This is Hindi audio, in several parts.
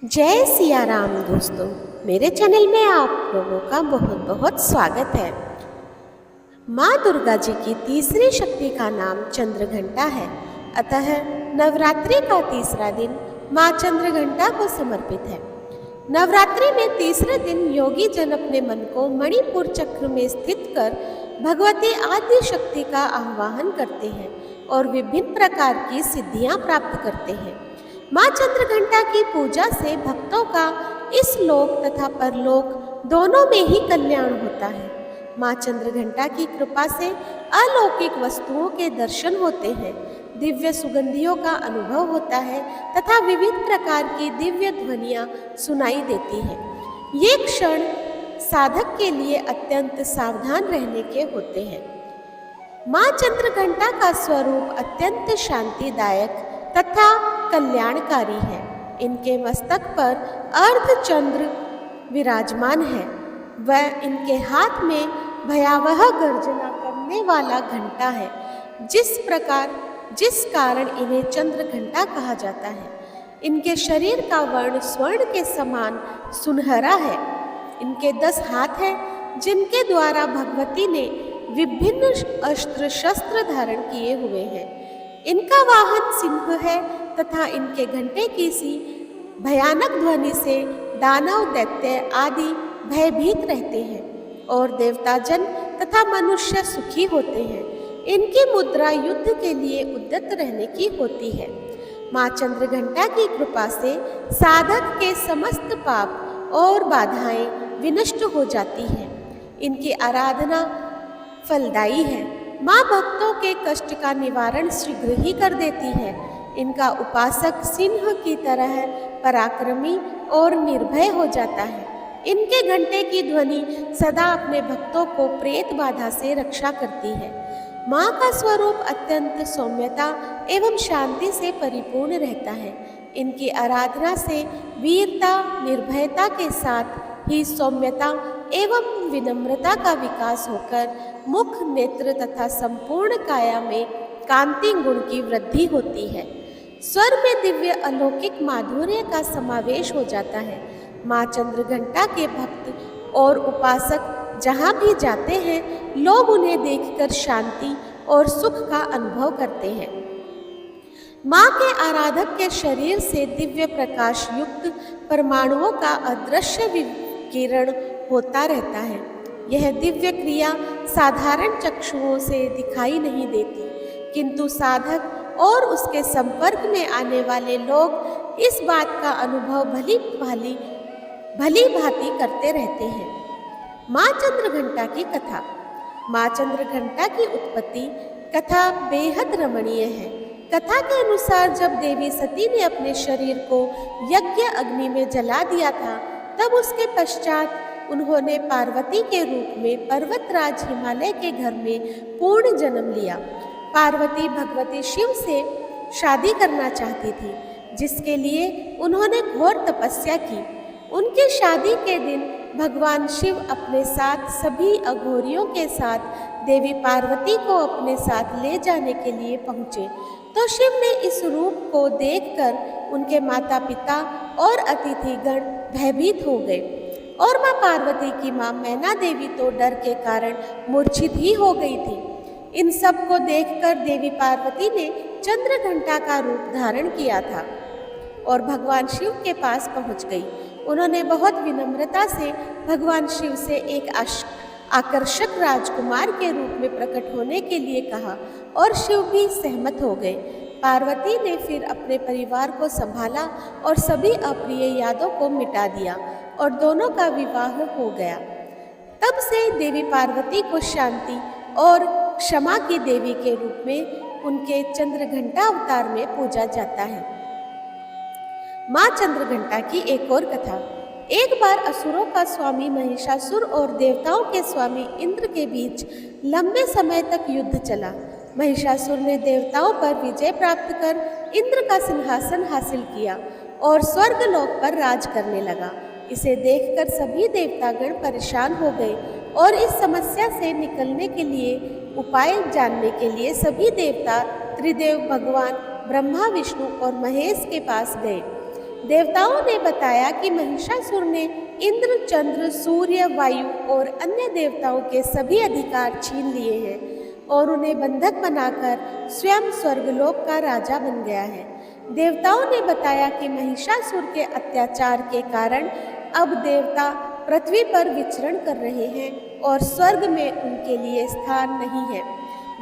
जय सिया राम दोस्तों, मेरे चैनल में आप लोगों का बहुत बहुत स्वागत है। माँ दुर्गा जी की तीसरी शक्ति का नाम चंद्रघंटा है। अतः नवरात्रि का तीसरा दिन माँ चंद्रघंटा को समर्पित है। नवरात्रि में तीसरे दिन योगी जन अपने मन को मणिपुर चक्र में स्थित कर भगवती आदि शक्ति का आह्वान करते हैं और विभिन्न प्रकार की सिद्धियां प्राप्त करते हैं। माँ चंद्रघंटा की पूजा से भक्तों का इस लोक तथा परलोक दोनों में ही कल्याण होता है। माँ चंद्रघंटा की कृपा से अलौकिक वस्तुओं के दर्शन होते हैं, दिव्य सुगंधियों का अनुभव होता है तथा विविध प्रकार की दिव्य ध्वनियाँ सुनाई देती हैं। ये क्षण साधक के लिए अत्यंत सावधान रहने के होते हैं। माँ चंद्रघंटा का स्वरूप अत्यंत शांतिदायक तथा कल्याणकारी है। इनके मस्तक पर अर्धचंद्र विराजमान है व इनके हाथ में भयावह गर्जना करने वाला घंटा है, जिस कारण इन्हें चंद्रघंटा कहा जाता है। इनके शरीर का वर्ण स्वर्ण के समान सुनहरा है। इनके 10 हाथ हैं, जिनके द्वारा भगवती ने विभिन्न अस्त्र शस्त्र धारण किए हुए हैं। इनका वाहन सिंह है तथा इनके घंटे की सी भयानक ध्वनि से दानव दैत्य आदि भयभीत रहते हैं और देवता जन तथा मनुष्य सुखी होते हैं। इनकी मुद्रा युद्ध के लिए उद्यत रहने की होती है। माँ चंद्रघंटा की कृपा से साधक के समस्त पाप और बाधाएं विनष्ट हो जाती हैं। इनकी आराधना फलदायी है। माँ भक्तों के कष्ट का निवारण शीघ्र ही कर देती है। इनका उपासक सिंह की तरह पराक्रमी और निर्भय हो जाता है। इनके घंटे की ध्वनि सदा अपने भक्तों को प्रेत बाधा से रक्षा करती है। माँ का स्वरूप अत्यंत सौम्यता एवं शांति से परिपूर्ण रहता है। इनकी आराधना से वीरता निर्भयता के साथ ही सौम्यता एवं विनम्रता का विकास होकर मुख नेत्र तथा संपूर्ण काया में कांति गुण की वृद्धि होती है। स्वर में दिव्य अलौकिक माधुर्य का समावेश हो जाता है। माँ चंद्रघंटा के भक्त और उपासक जहाँ भी जाते हैं, लोग उन्हें देखकर शांति और सुख का अनुभव करते हैं। माँ के आराधक के शरीर से दिव्य प्रकाश युक्त परमाणुओं का अदृश्य विकिरण होता रहता है। यह दिव्य क्रिया साधारण चक्षुओं से दिखाई नहीं देती, किंतु साधक और उसके संपर्क में आने वाले लोग इस बात का अनुभव भली भांति करते रहते हैं। माँ चंद्रघंटा की कथा। माँ चंद्रघंटा की उत्पत्ति कथा बेहद रमणीय है। कथा के अनुसार जब देवी सती ने अपने शरीर को यज्ञ अग्नि में जला दिया था, तब उसके पश्चात उन्होंने पार्वती के रूप में पर्वतराज हिमालय के घर में पूर्ण जन्म लिया। पार्वती भगवती शिव से शादी करना चाहती थी, जिसके लिए उन्होंने घोर तपस्या की। उनकी शादी के दिन भगवान शिव अपने साथ सभी अघोरियों के साथ देवी पार्वती को अपने साथ ले जाने के लिए पहुँचे, तो शिव ने इस रूप को देखकर उनके माता पिता और अतिथिगण भयभीत हो गए और माँ पार्वती की माँ मैना देवी तो डर के कारण मूर्छित ही हो गई थी। इन सब को देखकर देवी पार्वती ने चंद्रघंटा का रूप धारण किया था और भगवान शिव के पास पहुँच गई। उन्होंने बहुत विनम्रता से भगवान शिव से एक आकर्षक राजकुमार के रूप में प्रकट होने के लिए कहा और शिव भी सहमत हो गए। पार्वती ने फिर अपने परिवार को संभाला और सभी अप्रिय यादों को मिटा दिया और दोनों का विवाह हो गया। तब से देवी पार्वती को शांति और क्षमा की देवी के रूप में उनके चंद्रघंटा अवतार में पूजा जाता है। माँ चंद्रघंटा की एक और कथा। एक बार असुरों का स्वामी महिषासुर और देवताओं के स्वामी इंद्र के बीच लंबे समय तक युद्ध चला। महिषासुर ने देवताओं पर विजय प्राप्त कर इंद्र का सिंहासन हासिल किया और स्वर्गलोक पर राज करने लगा। इसे देखकर सभी देवतागण परेशान हो गए और इस समस्या से निकलने के लिए उपाय जानने के लिए सभी देवता त्रिदेव भगवान ब्रह्मा विष्णु और महेश के पास गए। देवताओं ने बताया कि महिषासुर ने इंद्र, चंद्र, सूर्य, वायु और अन्य देवताओं के सभी अधिकार छीन लिए हैं और उन्हें बंधक बनाकर स्वयं स्वर्गलोक का राजा बन गया है। देवताओं ने बताया कि महिषासुर के अत्याचार के कारण अब देवता पृथ्वी पर विचरण कर रहे हैं और स्वर्ग में उनके लिए स्थान नहीं है।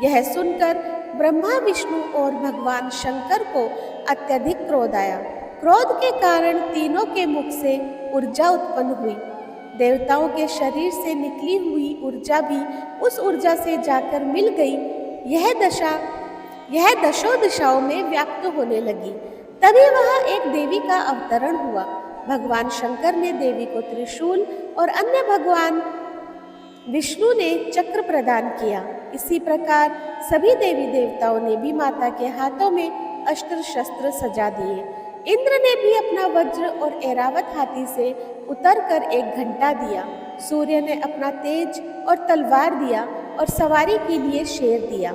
यह सुनकर ब्रह्मा, विष्णु और भगवान शंकर को अत्यधिक क्रोध आया। क्रोध के कारण तीनों के मुख से ऊर्जा उत्पन्न हुई। देवताओं के शरीर से निकली हुई ऊर्जा भी उस ऊर्जा से जाकर मिल गई। यह दशों दिशाओं में व्याप्त होने लगी। तभी वहाँ एक देवी का अवतरण हुआ। भगवान शंकर ने देवी को त्रिशूल और अन्य भगवान विष्णु ने चक्र प्रदान किया। इसी प्रकार सभी देवी देवताओं ने भी माता के हाथों में अस्त्र शस्त्र सजा दिए। इंद्र ने भी अपना वज्र और ऐरावत हाथी से उतरकर एक घंटा दिया। सूर्य ने अपना तेज और तलवार दिया और सवारी के लिए शेर दिया।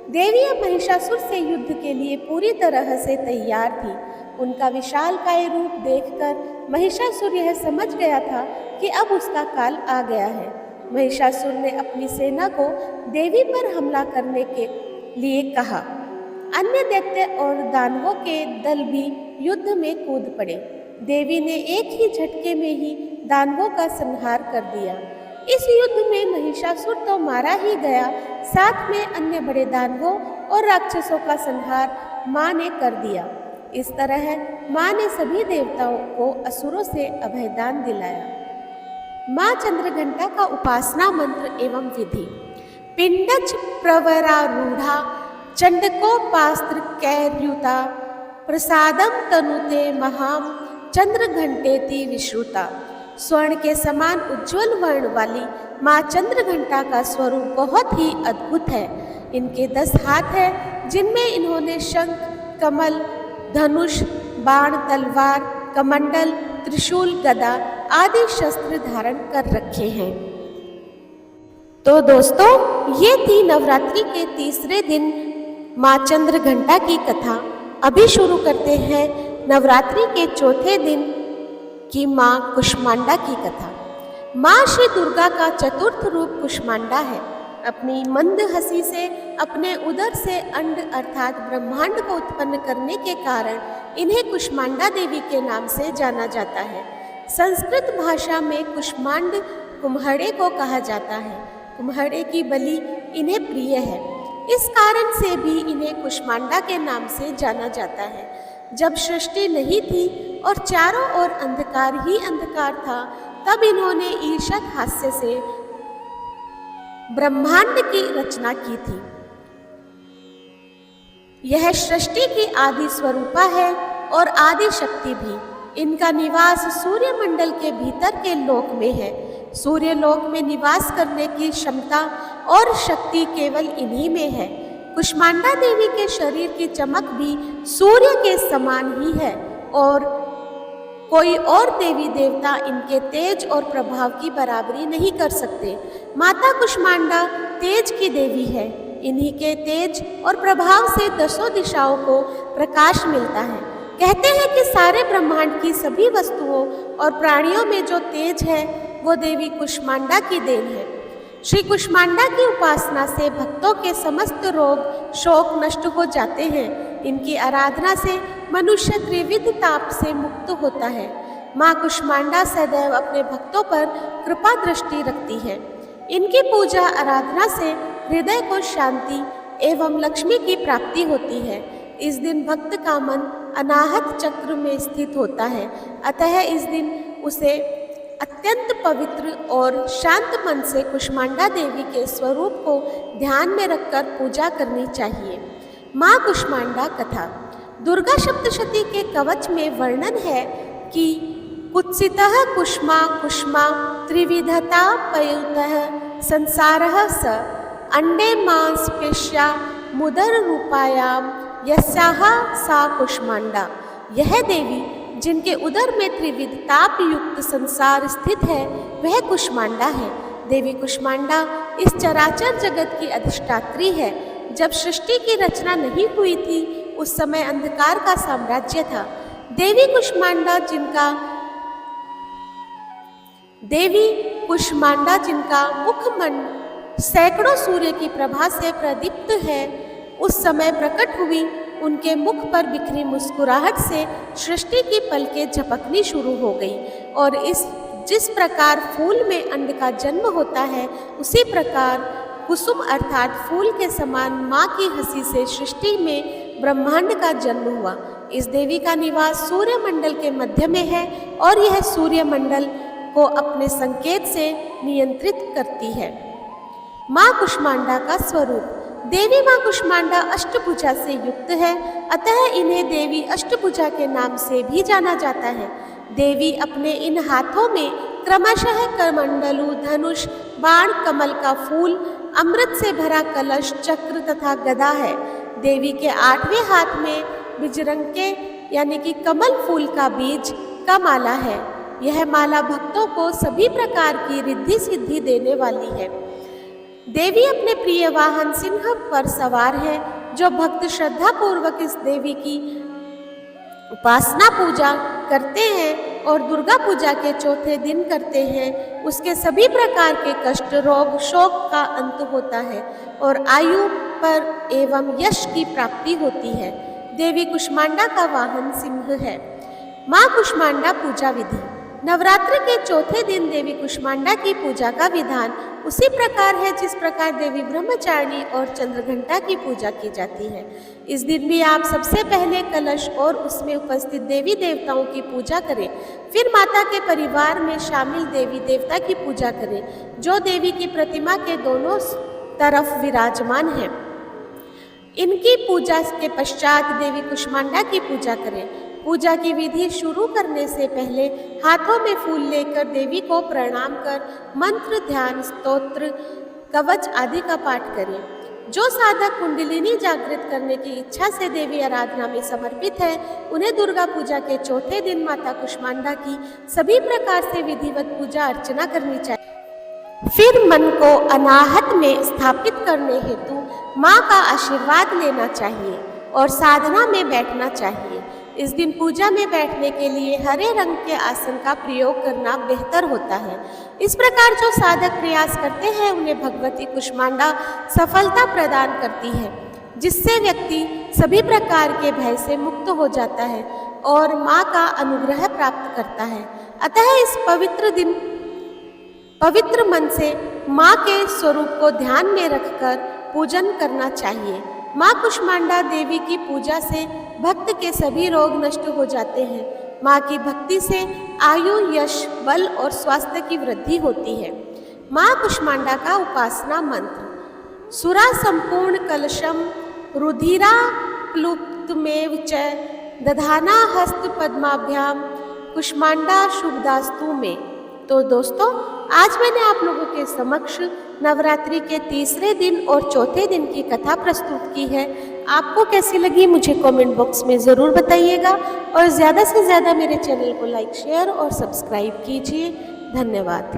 देवियां महिषासुर से युद्ध के लिए पूरी तरह से तैयार थी। उनका विशालकाय रूप देखकर महिषासुर यह समझ गया था कि अब उसका काल आ गया है। महिषासुर ने अपनी सेना को देवी पर हमला करने के लिए कहा। अन्य दैत्य और दानवों के दल भी युद्ध में कूद पड़े। देवी ने एक ही झटके में ही दानवों का संहार कर दिया। इस युद्ध में महिषासुर तो मारा ही गया, साथ में अन्य बड़े दानवों और राक्षसों का संहार माँ ने कर दिया। इस तरह माँ ने सभी देवताओं को असुरों से अभयदान दिलाया। माँ चंद्रघंटा का उपासना मंत्र एवं विधि। पिंडच प्रवरारूढ़ा चंडकोपास्त्र कैर्युता प्रसादम तनुते महाम चंद्रघंटेति विश्रुता। स्वर्ण के समान उज्ज्वल वर्ण वाली माँ चंद्रघंटा का स्वरूप बहुत ही अद्भुत है। इनके 10 हाथ हैं, जिनमें इन्होंने शंख, कमल, धनुष, बाण, तलवार, कमंडल, त्रिशूल, गदा आदि शस्त्र धारण कर रखे हैं। तो दोस्तों, ये थी नवरात्रि के तीसरे दिन माँ चंद्रघंटा की कथा। अभी शुरू करते हैं नवरात्रि के चौथे दिन की माँ कुष्मांडा की कथा। माँ श्री दुर्गा का चतुर्थ रूप कुष्मांडा है। अपनी मंद हंसी से अपने उदर से अंड अर्थात ब्रह्मांड को उत्पन्न करने के कारण इन्हें कुष्मांडा देवी के नाम से जाना जाता है। संस्कृत भाषा में कुष्मांड कुम्हड़े को कहा जाता है। कुम्हड़े की बलि इन्हें प्रिय है, इस कारण से भी इन्हें कुष्मांडा के नाम से जाना जाता है। जब सृष्टि नहीं थी और चारों ओर अंधकार ही अंधकार था, तब इन्होंने ईर्षद हास्य से ब्रह्मांड की रचना की थी। यह सृष्टि की आदि स्वरूपा है और आदि शक्ति भी। इनका निवास सूर्य मंडल के भीतर के लोक में है। सूर्य लोक में निवास करने की क्षमता और शक्ति केवल इन्हीं में है। कुष्मांडा देवी के शरीर की चमक भी सूर्य के समान ही है और कोई और देवी देवता इनके तेज और प्रभाव की बराबरी नहीं कर सकते। माता कुष्मांडा तेज की देवी है। इन्हीं के तेज और प्रभाव से दसों दिशाओं को प्रकाश मिलता है। कहते हैं कि सारे ब्रह्मांड की सभी वस्तुओं और प्राणियों में जो तेज है वो देवी कुष्मांडा की देन है। श्री कुष्मांडा की उपासना से भक्तों के समस्त रोग शोक नष्ट हो जाते हैं। इनकी आराधना से मनुष्य त्रिविध ताप से मुक्त होता है। माँ कुष्मांडा सदैव अपने भक्तों पर कृपा दृष्टि रखती है। इनकी पूजा आराधना से हृदय को शांति एवं लक्ष्मी की प्राप्ति होती है। इस दिन भक्त का मन अनाहत चक्र में स्थित होता है, अतः इस दिन उसे अत्यंत पवित्र और शांत मन से कुष्मांडा देवी के स्वरूप को ध्यान में रखकर पूजा करनी चाहिए। माँ कुष्मांडा कथा। दुर्गा सप्तशती के कवच में वर्णन है कि कुत्सितः कुष्मा कुष्मा त्रिविधता पयुतः संसारः स अंडे मांस पेश्या मुदर रूपायाम यस्याः सा कुष्मांडा। यह देवी जिनके उदर में त्रिविध ताप युक्त संसार स्थित है, वह कुष्मांडा है। देवी कुष्मांडा इस चराचर जगत की अधिष्ठात्री है। जब सृष्टि की रचना नहीं हुई थी, उस समय अंधकार का साम्राज्य था। देवी कुष्मांडा जिनका मुखमंड सैकड़ों सूर्य की प्रभा से प्रदीप्त है, उस समय प्रकट हुई। उनके मुख पर बिखरी मुस्कुराहट से सृष्टि की पलकें झपकनी शुरू हो गई और जिस प्रकार फूल में अंड का जन्म होता है, उसी प्रकार कुसुम अर्थात फूल के समान माँ की हंसी से सृष्टि में ब्रह्मांड का जन्म हुआ। इस देवी का निवास सूर्य मंडल के मध्य में है और यह सूर्य मंडल को अपने संकेत से नियंत्रित करती है। माँ कुष्मांडा का स्वरूप। देवी माँ कुष्मांडा अष्टभुजा से युक्त है, अतः इन्हें देवी अष्टभुजा के नाम से भी जाना जाता है। देवी अपने इन हाथों में क्रमशः कमंडलू, धनुष, बाण, कमल का फूल, अमृत से भरा कलश, चक्र तथा गदा है। देवी के 8वें हाथ में बिजरंके यानी कि कमल फूल का बीज का माला है। यह माला भक्तों को सभी प्रकार की रिद्धि सिद्धि देने वाली है। देवी अपने प्रिय वाहन सिंह पर सवार है। जो भक्त श्रद्धा पूर्वक इस देवी की उपासना पूजा करते हैं और दुर्गा पूजा के चौथे दिन करते हैं, उसके सभी प्रकार के कष्ट, रोग, शोक का अंत होता है और आयु पर एवं यश की प्राप्ति होती है। देवी कुष्मांडा का वाहन सिंह है। माँ कुष्मांडा पूजा विधि। नवरात्र के चौथे दिन देवी कुष्मांडा की पूजा का विधान उसी प्रकार है जिस प्रकार देवी ब्रह्मचारिणी और चंद्रघंटा की पूजा की जाती है। इस दिन भी आप सबसे पहले कलश और उसमें उपस्थित देवी देवताओं की पूजा करें, फिर माता के परिवार में शामिल देवी देवता की पूजा करें जो देवी की प्रतिमा के दोनों तरफ विराजमान है। इनकी पूजा के पश्चात देवी कुष्मांडा की पूजा करें। पूजा की विधि शुरू करने से पहले हाथों में फूल लेकर देवी को प्रणाम कर मंत्र, ध्यान, स्तोत्र, कवच आदि का पाठ करें। जो साधक कुंडलिनी जागृत करने की इच्छा से देवी आराधना में समर्पित है, उन्हें दुर्गा पूजा के चौथे दिन माता कुष्मांडा की सभी प्रकार से विधिवत पूजा अर्चना करनी चाहिए। फिर मन को अनाहत में स्थापित करने हेतु माँ का आशीर्वाद लेना चाहिए और साधना में बैठना चाहिए। इस दिन पूजा में बैठने के लिए हरे रंग के आसन का प्रयोग करना बेहतर होता है। इस प्रकार जो साधक प्रयास करते हैं उन्हें भगवती कुष्मांडा सफलता प्रदान करती है, जिससे व्यक्ति सभी प्रकार के भय से मुक्त हो जाता है और माँ का अनुग्रह प्राप्त करता है। अतः इस पवित्र मन से माँ के स्वरूप को ध्यान में रखकर पूजन करना चाहिए। माँ कुष्मांडा देवी की पूजा से भक्त के सभी रोग नष्ट हो जाते हैं। माँ की भक्ति से आयु, यश, बल और स्वास्थ्य की वृद्धि होती है। माँ कुष्मांडा का उपासना मंत्र। सुरा संपूर्ण कलशम रुधिरा प्लुप्तमेव च दधाना हस्त पद्माभ्याम कुष्मांडा शुभदास्तु में। तो दोस्तों, आज मैंने आप लोगों के समक्ष नवरात्रि के तीसरे दिन और चौथे दिन की कथा प्रस्तुत की है। आपको कैसी लगी मुझे कमेंट बॉक्स में ज़रूर बताइएगा और ज़्यादा से ज़्यादा मेरे चैनल को लाइक, शेयर और सब्सक्राइब कीजिए। धन्यवाद।